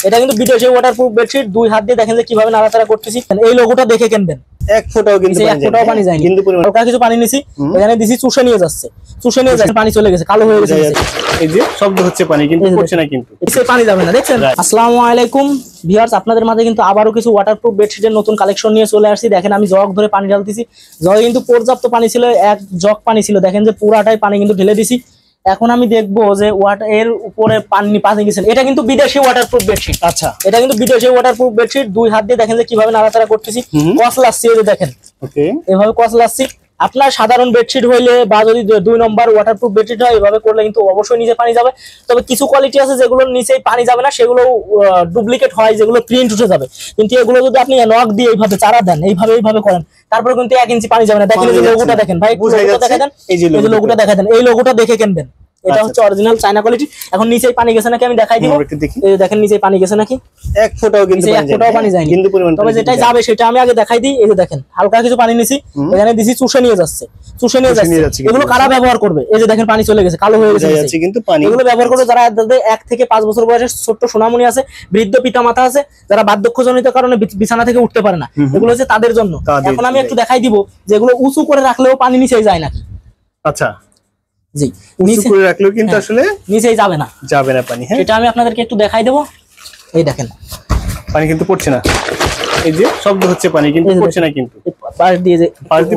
এটা কিন্তু বিদেশি ওয়াটারপ্রুফ বেডশিট। দুই হাত দিয়ে দেখেন যে কিভাবে নাড়াচাড়া করতেছি। এই লোগোটা দেখে কিনবেন। এক ফোঁটাও কিন্তু পানি যায়নি, কিন্তু ওটা কিছু পানি নিছি, এখানে দিছি চুষে নিয়ে যাচ্ছে, চুষে নিয়ে যাচ্ছে, পানি চলে গেছে, কালো হয়ে গেছে। এই যে শব্দ হচ্ছে পানি, কিন্তু পড়ছে না, কিন্তু পানি যাবে না। দেখছেন? আসসালামু আলাইকুম ভিউয়ার্স, আপনাদের মাঝে কিন্তু আবারো কিছু ওয়াটারপ্রুফ বেডশিটের নতুন কালেকশন নিয়ে চলে আসছি। দেখেন আমি জগ ধরে পানি ঢালতেছি, জগে কিন্তু পর্যাপ্ত পানি ছিল, এক জগ পানি ছিল। দেখেন যে পুরাটাই পানি কিন্তু ঢেলে দিছি। এখন আমি দেখবো যে এর উপরে পানি গেছেন। এটা কিন্তু বিদেশি ওয়াটারপ্রুফ বেডশিট। আচ্ছা, এটা কিন্তু বিদেশি ওয়াটারপ্রুফ বেডশিট। দুই হাত দিয়ে দেখেন যে কিভাবে নাড়াচাড়া করতেছি, কসলাচ্ছি, এই যে দেখেন এভাবে কসলাচ্ছি। আপনার সাধারণ বেডশিট হইলে বা যদি 2 নম্বর ওয়াটারপ্রুফ বেডশিট হয়, এভাবে করলে কিন্তু অবশ্যই নিচে পানি যাবে। তবে কিছু কোয়ালিটি আছে যেগুলোর নিচেই পানি যাবে না, সেগুলো ডুপ্লিকেট হয়, যেগুলো প্রিন্ট উঠে যাবে। কিন্তু এগুলো যদি আপনি নক দিয়ে এইভাবে চারা দেন, এইভাবে করেন, তারপরে কিন্তু 1 ইঞ্চি পানি যাবে না। দেখেন এই লোগোটা দেখেন ভাই, লোগোটা দেখা দেন, এই যে লোগোটা দেখা দেন, এই লোগোটা দেখে কিনবেন। এটা হচ্ছে অরিজিনাল চায়না কোয়ালিটি। এখন নিচেই পানি গেছে নাকি আমি দেখাই দিব। এই দেখেন নিচেই পানি গেছে নাকি, এক ফোঁটাও পানি যায়নি, কিন্তু তবে যেটাই যাবে সেটা আমি আগে দেখাই দিই। এই যে দেখেন হালকা কিছু পানি নিছি, এখানে দিছি, চুষে নিয়ে যাচ্ছে। এগুলো কারা ব্যবহার করবে? এই যে দেখেন পানি চলে গেছে, কালো হয়ে গেছে, কিন্তু পানি এগুলো ব্যবহার করবে যারা 1 থেকে 5 বছর বয়সের ছোট্ট সোনামণি আছে, বৃদ্ধ পিতামাতা আছে, যারা বার্ধক্যজনিত কারণে বিছানা থেকে উঠতে পারে না, এগুলো হচ্ছে তাদের জন্য। এখন আমি একটু দেখাই দিব যে এগুলো উঁচু করে রাখলেও পানি নিচেই যায় নাকি। আচ্ছা জি, নিচে করে রাখলেও কিন্তু আসলে নিচেই যাবে না পানি। হ্যাঁ, এটা আমি আপনাদেরকে একটু দেখাই দেব। এই দেখেন পানি কিন্তু পড়ছে না, এই যে শব্দ হচ্ছে পানি, কিন্তু পড়ছে না, কিন্তু পাশ দিয়ে যে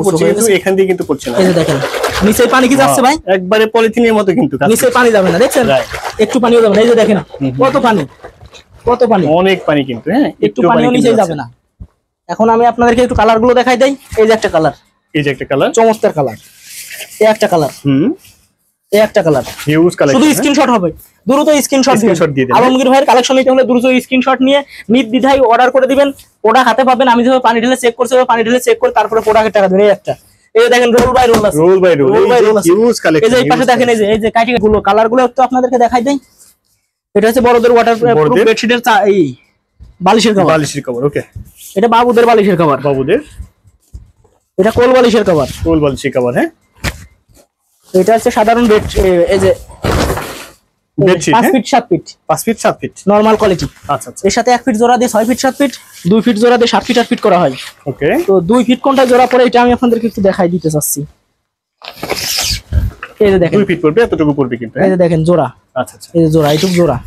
পড়ছে, কিন্তু এখান দিয়ে কিন্তু পড়ছে না। এই যে দেখেন নিচে পানি কি যাচ্ছে ভাই, একবারে পলিথিনের মতো, কিন্তু নিচে পানি যাবে না। দেখছেন একটু পানিও যাবে না। এই যে দেখেন কত পানি, অনেক পানি, কিন্তু হ্যাঁ একটু পানিও নিচে যাবে না। এখন আমি আপনাদেরকে একটু কালার গুলো দেখাই দেই। এই যে একটা কালার, চমৎকার কালার, এই একটা কালার, এই একটা কালার, হিউজ কালেকশন। শুধু স্ক্রিনশট হবে, দ্রুত স্ক্রিনশট দিয়ে দেন। আলমগীর ভাইয়ের কালেকশন নিতে হলে দ্রুত স্ক্রিনশট নিয়ে নির্দ্বিধায় অর্ডার করে দিবেন। প্রোডাক্ট হাতে পাবেন। আমি যেভাবে পানি ঢেলে চেক করছি, পানি ঢেলে চেক করে তারপরে প্রোডাক্টের টাকা দেবেন। এই একটা, এই দেখেন রোল বাই রোল আছে, হিউজ কালেকশন। এই যে এই পাশে দেখেন, এই যে কাটি গুলো, কালার গুলো একটু আপনাদেরকে দেখাই দেই। এটা হচ্ছে বড়দের ওয়াটারপ্রুফ বেডশিটের এই বালিশের কভার। ওকে, এটা বাবুদের বালিশের কভার, এটা কোল বালিশের কভার, হ্যাঁ। এটা হচ্ছে সাধারণ বেড, এই যে bedsheet 5 feet 7 feet normal quality. আচ্ছা, এর সাথে 1 ফিট জোড়া দিয়ে 6 ফিট 7 ফিট, 2 ফিট জোড়া দিয়ে 7 ফিট 8 ফিট করা হয়। ওকে, তো 2 ফিট কোনটা জোড়া পড়ে এটা আমি আপনাদেরকে একটু দেখাই দিতে চাচ্ছি। এই যে দেখেন 2 ফিট পড়বে, এতটুকু পড়বে, কিন্তু এই যে দেখেন জোড়া। আচ্ছা, এই যে জোড়া, এইটুকু জোড়া,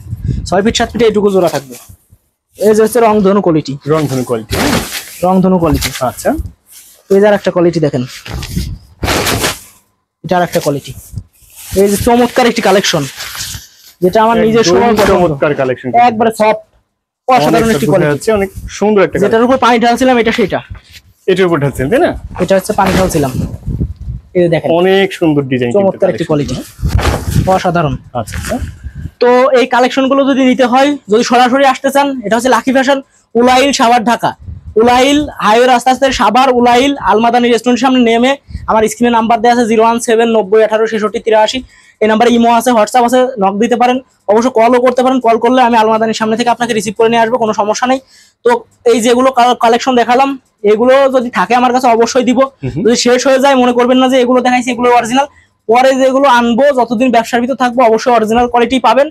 6 ফিট 7 ফিট এইটুকু জোড়া থাকবে। এই যে হচ্ছে রংধনু কোয়ালিটি। আচ্ছা, এই যে আরেকটা কোয়ালিটি দেখেন, এটা আরেকটা কোয়ালিটি। এই যে চমৎকার একটি কালেকশন, যেটা আমার নিজের চমৎকার কালেকশন, একবারে সফট, অসাধারণ একটি কোয়ালিটি, অনেক সুন্দর একটা। যেটার উপর পানি ঢালছিলাম এটা সেটা, এটার উপর ঢালছিলাম, তাই না? এটা হচ্ছে পানি ঢালছিলাম। এই যে দেখেন অনেক সুন্দর ডিজাইন, চমৎকার একটি কোয়ালিটি, অসাধারণ। আচ্ছা, তো এই কালেকশন গুলো যদি নিতে হয়, যদি সরাসরি আসতে চান, এটা হচ্ছে lucky fashion, Ulail, Savar, Dhaka. Ulail highway রাস্তা আছে, সাভার উলাইল আলমাদানি রেস্টুরেন্টের সামনে নেমে আমার স্ক্রিনে নাম্বার দেওয়া আছে 017 90 18 66 83। এই নাম্বারে ইমো আছে, হোয়াটসঅ্যাপ আছে, নক দিতে পারেন, অবশ্য কলও করতে পারেন। কল করলে আমি আলমাদানির সামনে থেকে আপনাকে রিসিভ করে নিয়ে আসবো, কোনো সমস্যা নেই। তো এই যেগুলো কালেকশন দেখালাম, এগুলো যদি থাকে আমার কাছে অবশ্যই দিব। যদি শেষ হয়ে যায় মনে করবেন না যে এগুলো দেখাইছি এগুলো অরিজিনাল। পরে যেগুলো আনবো, যতদিন ব্যবসার ভিতর থাকবো, অবশ্যই অরিজিনাল কোয়ালিটি পাবেন।